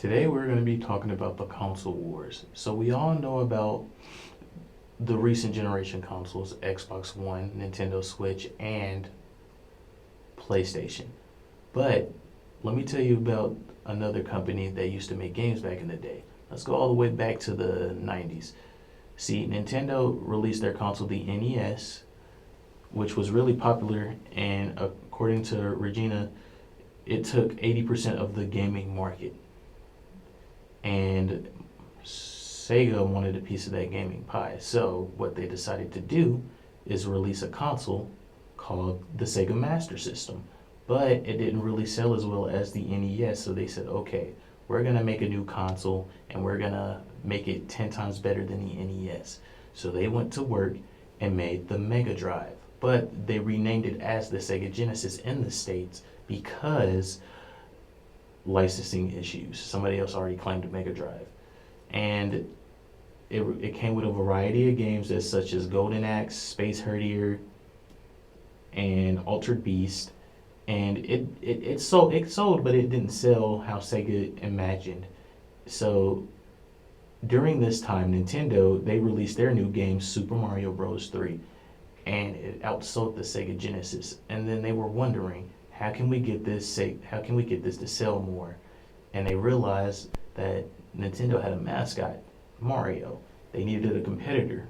Today we're going to be talking about the console wars. So we all know about the recent generation consoles, Xbox One, Nintendo Switch, and PlayStation. But let me tell you about another company that used to make games back in the day. Let's go all the way back to the 90s. See, Nintendo released their console, the NES, which was really popular, and according to Regina, it took 80% of the gaming market. And Sega wanted a piece of that gaming pie. So what they decided to do is release a console called the Sega Master System. But it didn't really sell as well as the NES, so they said, okay, we're going to make a new console and we're going to make it 10 times better than the NES. So they went to work and made the Mega Drive. But they renamed it as the Sega Genesis in the States because licensing issues. Somebody else already claimed a Mega Drive. And it came with a variety of games such as Golden Axe, Space Harrier, and Altered Beast. And it sold, but it didn't sell how Sega imagined. So during this time, Nintendo, they released their new game, Super Mario Bros. 3, and it outsold the Sega Genesis. And then they were wondering, how can we get this to sell more? And they realized that Nintendo had a mascot, Mario. They needed a competitor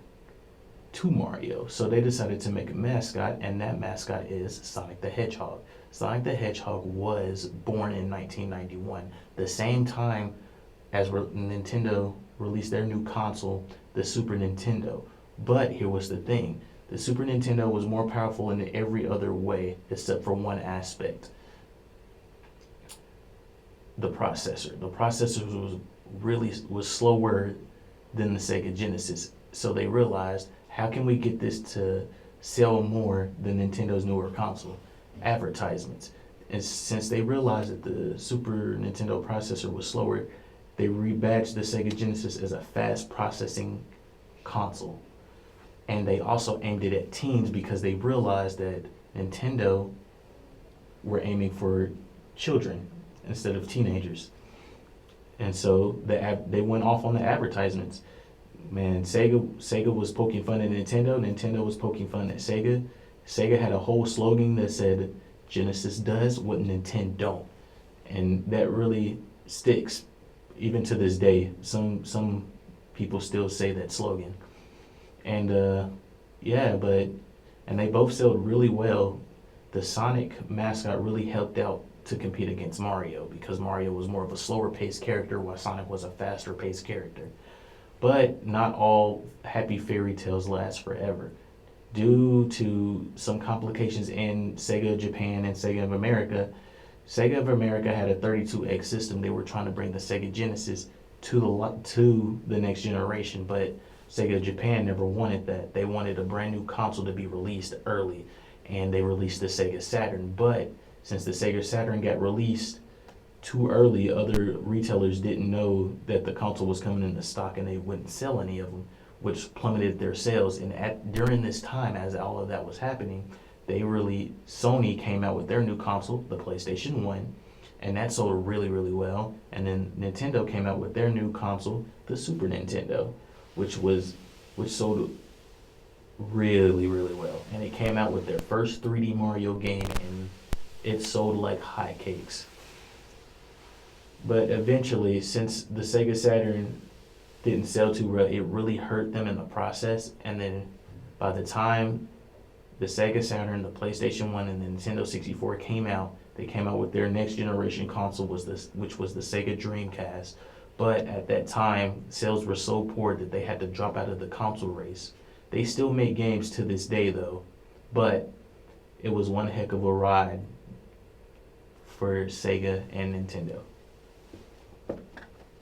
to Mario. So they decided to make a mascot, and that mascot is Sonic the Hedgehog. Sonic the Hedgehog was born in 1991, the same time as Nintendo released their new console, the Super Nintendo. But here was the thing. The Super Nintendo was more powerful in every other way except for one aspect. The processor. The processor was slower than the Sega Genesis. So they realized, how can we get this to sell more than Nintendo's newer console? Advertisements. And since they realized that the Super Nintendo processor was slower, they rebadged the Sega Genesis as a fast processing console. And they also aimed it at teens because they realized that Nintendo were aiming for children instead of teenagers. And so they went off on the advertisements. Man, Sega was poking fun at Nintendo. Nintendo was poking fun at Sega. Sega had a whole slogan that said, Genesis does what Nintendo don't. And that really sticks even to this day. Some people still say that slogan. And and they both sold really well. The Sonic mascot really helped out to compete against Mario because Mario was more of a slower paced character while Sonic was a faster paced character. But not all happy fairy tales last forever. Due to some complications in Sega Japan and Sega of America, Sega of America had a 32X system. They were trying to bring the Sega Genesis to the next generation, but Sega Japan never wanted that. They wanted a brand new console to be released early, and they released the Sega Saturn. But since the Sega Saturn got released too early, other retailers didn't know that the console was coming into stock, and they wouldn't sell any of them, which plummeted their sales. And during this time, as all of that was happening, Sony came out with their new console, the PlayStation 1, and that sold really, really well. And then Nintendo came out with their new console, the Super Nintendo, which sold really, really well. And it came out with their first 3D Mario game, and it sold like hotcakes. But eventually, since the Sega Saturn didn't sell too well, it really hurt them in the process. And then by the time the Sega Saturn, the PlayStation 1, and the Nintendo 64 came out, they came out with their next generation console, which was the Sega Dreamcast. But at that time, sales were so poor that they had to drop out of the console race. They still make games to this day, though, but it was one heck of a ride for Sega and Nintendo.